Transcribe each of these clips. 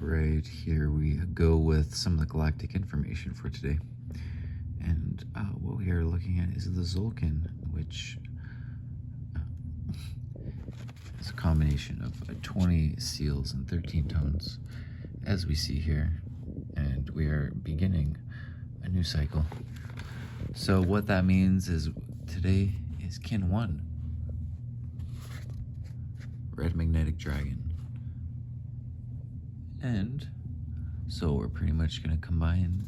Right here we go with some of the galactic information for today. And what we are looking at is the Zolkin, which is a combination of 20 seals and 13 tones, as we see here. And we are beginning a new cycle. So what that means is today is Kin 1, Red Magnetic Dragon. And so we're pretty much going to combine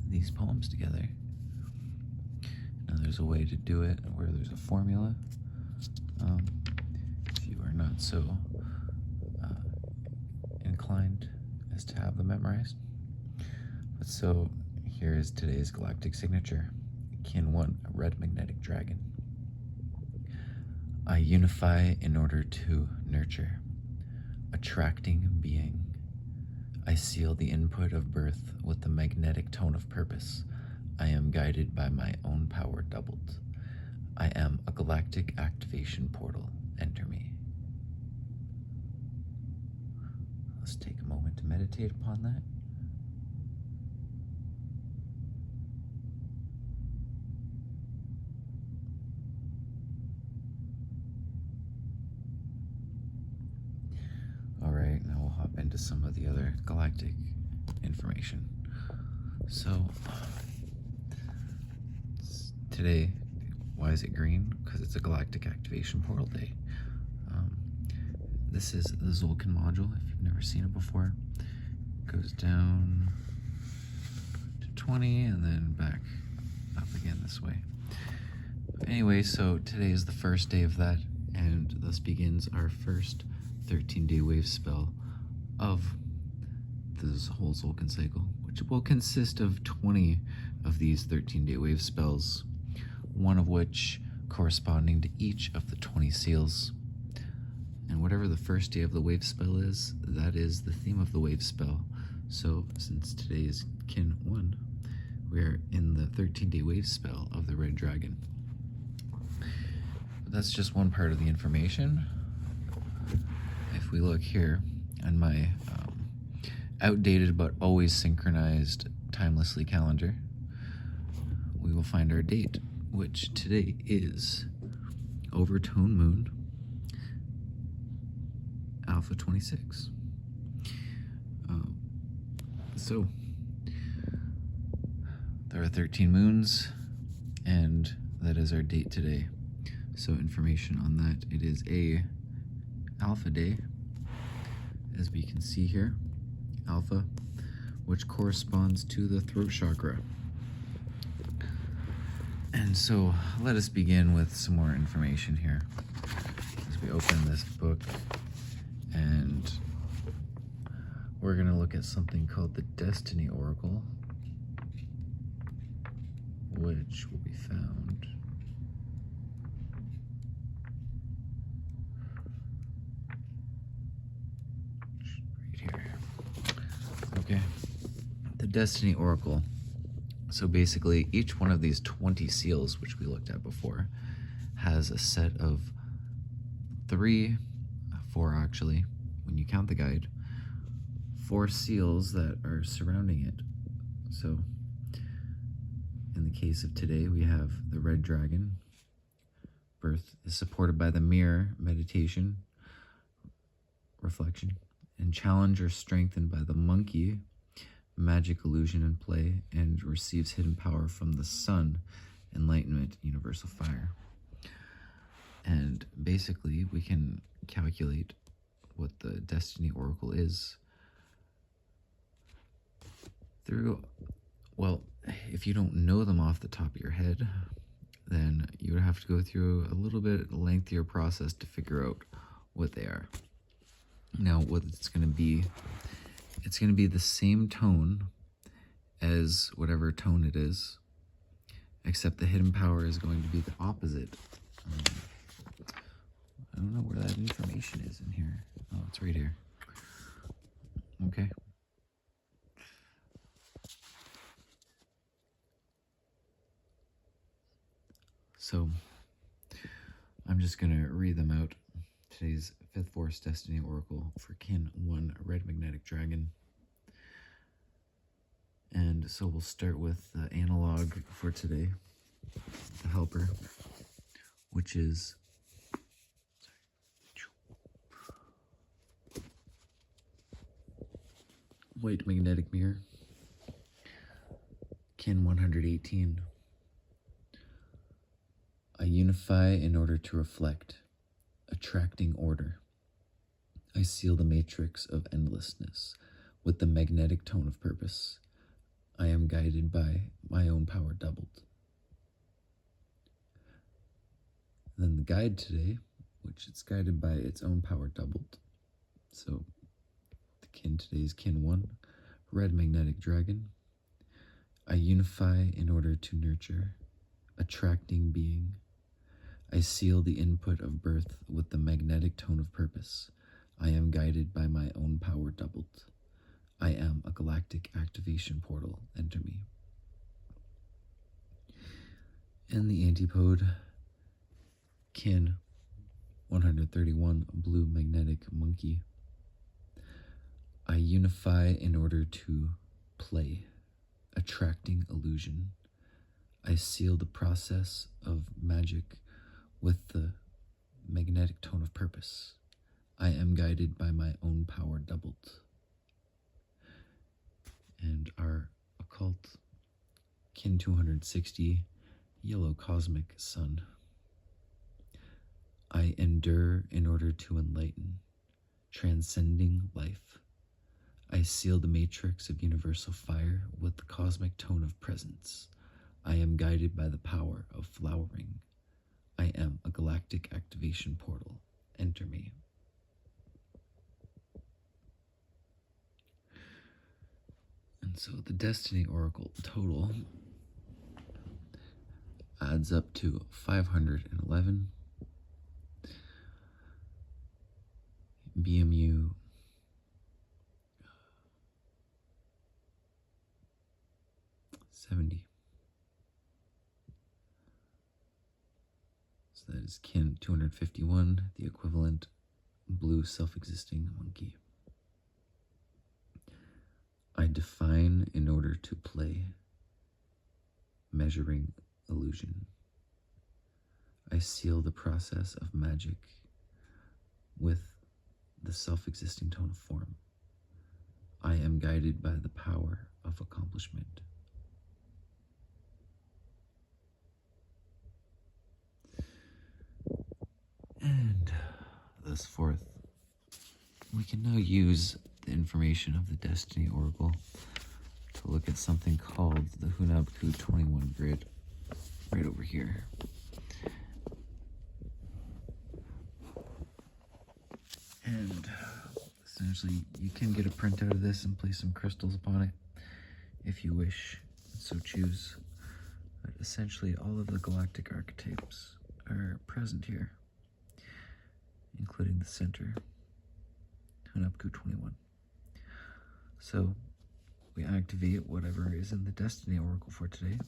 these poems together. Now there's a way to do it where there's a formula. If you are not so inclined as to have them memorized. But so here is today's galactic signature. Kin 1, Red Magnetic Dragon. I unify in order to nurture, attracting being. I seal the input of birth with the magnetic tone of purpose. I am guided by my own power doubled. I am a galactic activation portal. Enter me. Let's take a moment to meditate upon that. All right, now we'll hop into some of the other galactic information. So today, why is it green? Because it's a galactic activation portal day. This is the Zolkin module, if you've never seen it before. It goes down to 20 and then back up again this way. But anyway, so today is the first day of that, and thus begins our first 13-day wave spell of this whole Zolkin cycle, which will consist of 20 of these 13-day wave spells, one of which corresponding to each of the 20 seals. And whatever the first day of the wave spell is, that is the theme of the wave spell. So since today is Kin 1, we're in the 13-day wave spell of the Red Dragon. But that's just one part of the information. If we look here on my outdated but always synchronized timelessly calendar, we will find our date, which today is Overtone Moon Alpha 26. So there are 13 moons, and that is our date today. So information on that, it is a Alpha day, as we can see here, Alpha, which corresponds to the throat chakra. And so let us begin with some more information here as we open this book, and we're going to look at something called the Destiny Oracle, which will be found right here. Okay, the Destiny Oracle. So basically, each one of these 20 seals, which we looked at before, has a set of four actually, when you count the guide, 4 seals that are surrounding it. So in the case of today, we have the Red Dragon. Birth is supported by the mirror, meditation, reflection, and challenge are strengthened by the monkey, magic, illusion, and play, and receives hidden power from the sun, enlightenment, universal fire. And basically, we can calculate what the Destiny Oracle is through, well, if you don't know them off the top of your head, then you would have to go through a little bit lengthier process to figure out what they are. Now, what it's going to be the same tone as whatever tone it is, except the hidden power is going to be the opposite. I don't know where that information is in here. Oh, it's right here. Okay. So I'm just going to read them out. Today's Fifth Force Destiny Oracle for Kin 1 Red Magnetic Dragon. And so we'll start with the analog for today, the helper, which is white magnetic mirror, kin 118. I unify in order to reflect, attracting order. I seal the matrix of endlessness with the magnetic tone of purpose. I am guided by my own power doubled. And then the guide today, which it's guided by its own power doubled. So the kin today is kin 1, red magnetic dragon. I unify in order to nurture, attracting being. I seal the input of birth with the magnetic tone of purpose. I am guided by my own power doubled. I am a galactic activation portal. Enter me. And the antipode, kin 131, blue magnetic monkey. I unify in order to play, attracting illusion. I seal the process of magic with the magnetic tone of purpose. I am guided by my own power doubled. And our occult, kin 260, yellow cosmic sun. I endure in order to enlighten, transcending life. I seal the matrix of universal fire with the cosmic tone of presence. I am guided by the power of flowering. I am a galactic activation portal. Enter me. And so the Destiny Oracle total adds up to 511. BMU 70. So that is kin 251, the equivalent blue self-existing monkey. I define in order to play, measuring illusion. I seal the process of magic with the self-existing tone of form. I am guided by the power of accomplishment. And thus forth. We can now use the information of the Destiny Oracle to look at something called the Hunabku 21 grid, right over here. And essentially, you can get a printout of this and place some crystals upon it if you wish, so choose. But essentially, all of the galactic archetypes are present here, including the center, Hunabku 21. So we activate whatever is in the Destiny Oracle for today.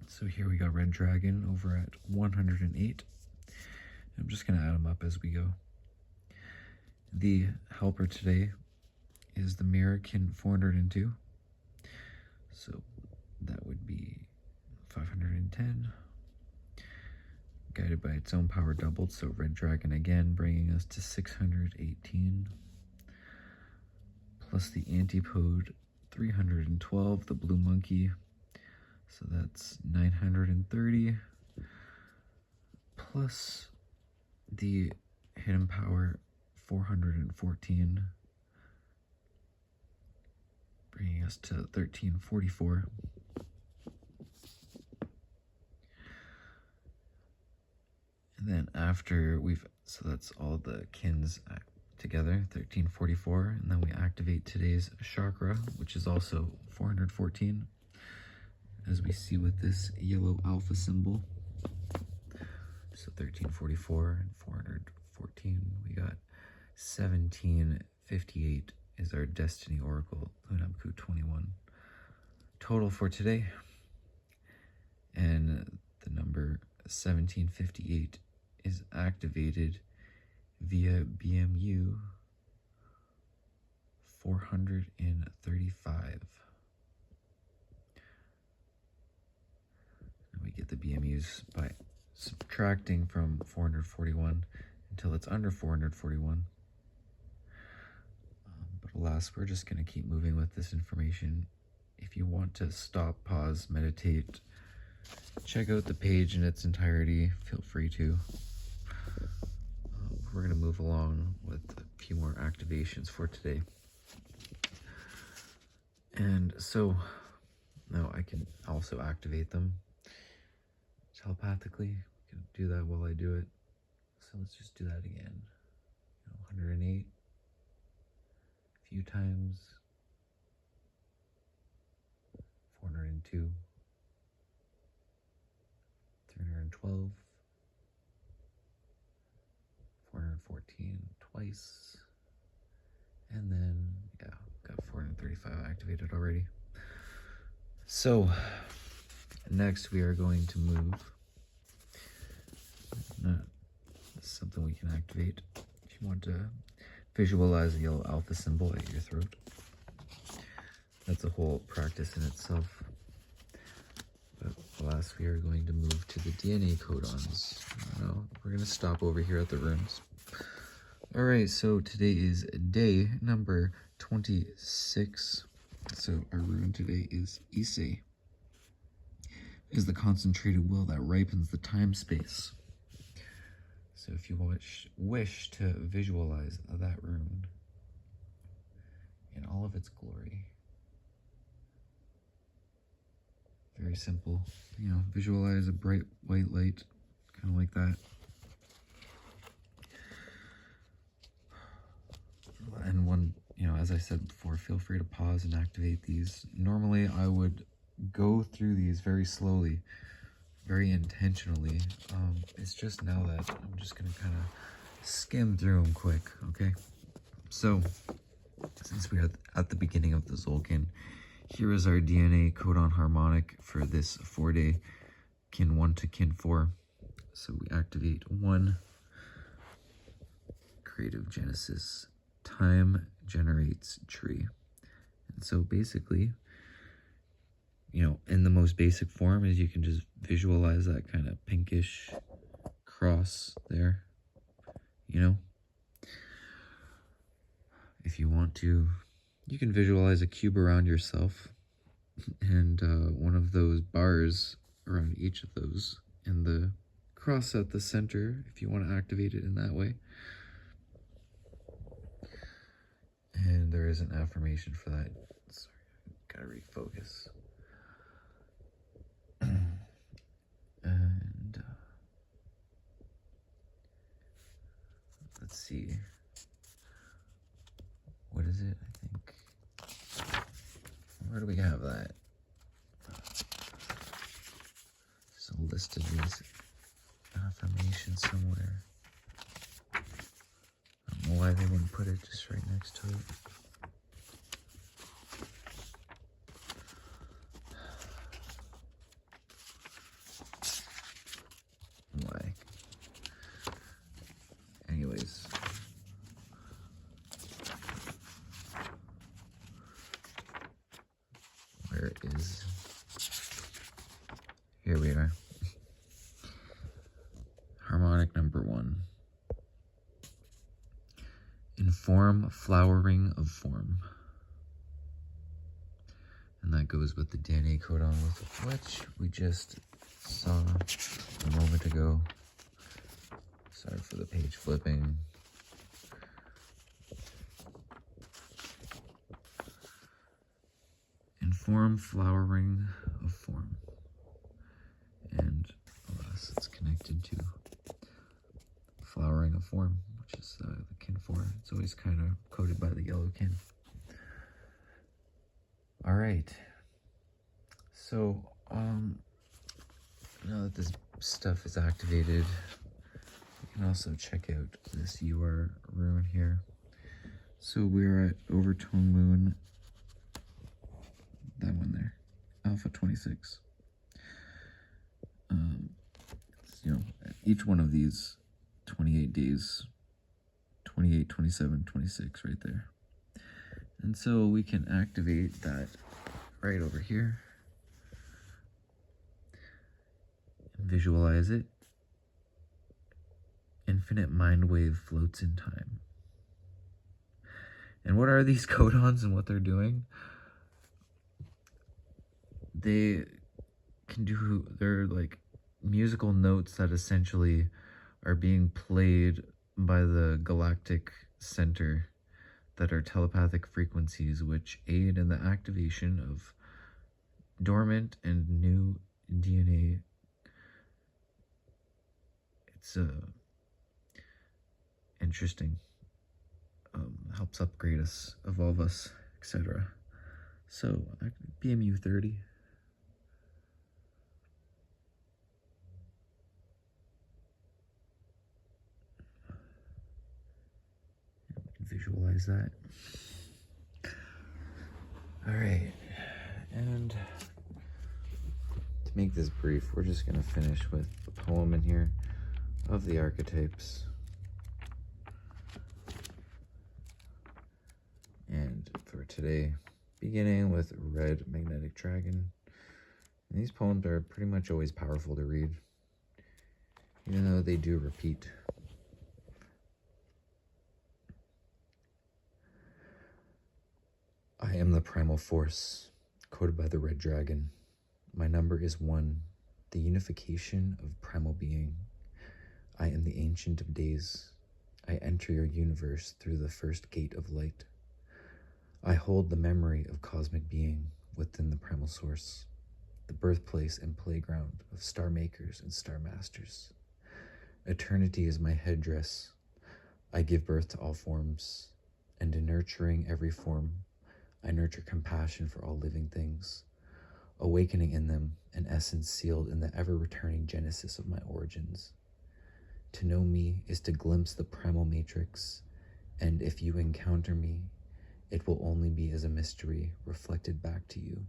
So here we got Red Dragon over at 108. I'm just going to add them up as we go. The helper today is the mirror kin 402. So that would be 510. Guided by its own power doubled, so Red Dragon again, bringing us to 618. Plus the antipode 312, the blue monkey, so that's 930. Plus the hidden power 414, bringing us to 1344. And then after so that's all the kins together, 1344, and then we activate today's chakra, which is also 414, as we see with this yellow alpha symbol. So 1344 and 414, we got 1758 is our Destiny Oracle, Hunabku 21 total for today. And the number 1758 is activated via BMU 435. get the BMUs by subtracting from 441 until it's under 441. But alas, we're just going to keep moving with this information. If you want to stop, pause, meditate, check out the page in its entirety, feel free to. We're going to move along with a few more activations for today. And so now I can also activate them telepathically. We can do that while I do it. So let's just do that again. 108 a few times. 402. 312. 414 twice. And then, yeah, got 435 activated already. So, next we are going to move. This is something we can activate. If you want to visualize the yellow alpha symbol at your throat. That's a whole practice in itself. But last we are going to move to the DNA codons. No, we're going to stop over here at the runes. Alright, so today is day number 26. So our rune today is Issei. Is the concentrated will that ripens the time-space. So if you wish to visualize that rune in all of its glory, very simple, visualize a bright white light, kind of like that. And one, as I said before, feel free to pause and activate these. Normally I would go through these very slowly, very intentionally. It's just now that I'm just going to kind of skim through them quick, okay? So, since we're at the beginning of the Zolkin, here is our DNA codon harmonic for this 4-day kin 1 to kin 4. So we activate 1, creative genesis, time generates tree. And so basically, in the most basic form is you can just visualize that kind of pinkish cross there, If you want to, you can visualize a cube around yourself and one of those bars around each of those and the cross at the center if you want to activate it in that way. And there is an affirmation for that. Sorry, gotta refocus. And let's see. What is it? I think. Where do we have that? There's a list of these affirmations somewhere. I don't know why they wouldn't put it just right next to it. Why? Anyways. Where is... Here we are. Harmonic number 1. Inform flowering of form. And that goes with the DNA codon, with which we just saw a moment ago. Sorry for the page flipping. Inform flowering of form. And alas, it's connected to flowering of form, which is the kin 4. It's always kind of coded by the yellow kin. All right. So, now that this stuff is activated, you can also check out this UR rune here. So we're at Overtone Moon, that one there, Alpha 26. Each one of these 28 days, 28, 27, 26 right there. And so we can activate that right over here. Visualize it. Infinite mind wave floats in time. And what are these codons and what they're doing? They're like musical notes that essentially are being played by the galactic center that are telepathic frequencies which aid in the activation of dormant and new DNA. It's interesting. Helps upgrade us, evolve us, etc. So, BMU 30. Visualize that. All right, and to make this brief, we're just going to finish with the poem in here of the archetypes. And for today, beginning with Red Magnetic Dragon. And these poems are pretty much always powerful to read, even though they do repeat. I am the primal force, coded by the red dragon. My number is 1, the unification of primal being. I am the ancient of days. I enter your universe through the first gate of light. I hold the memory of cosmic being within the primal source, the birthplace and playground of star makers and star masters. Eternity is my headdress. I give birth to all forms, and in nurturing every form, I nurture compassion for all living things, awakening in them an essence sealed in the ever-returning genesis of my origins. To know me is to glimpse the primal matrix, and if you encounter me, it will only be as a mystery reflected back to you,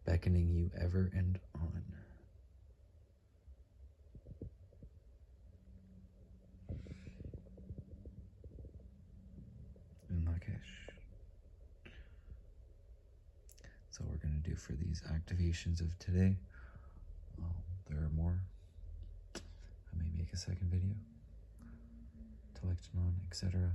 beckoning you ever and on. In Lakesh. That's all we're going to do for these activations of today. There are more. I may make a second video to lecture on, etc.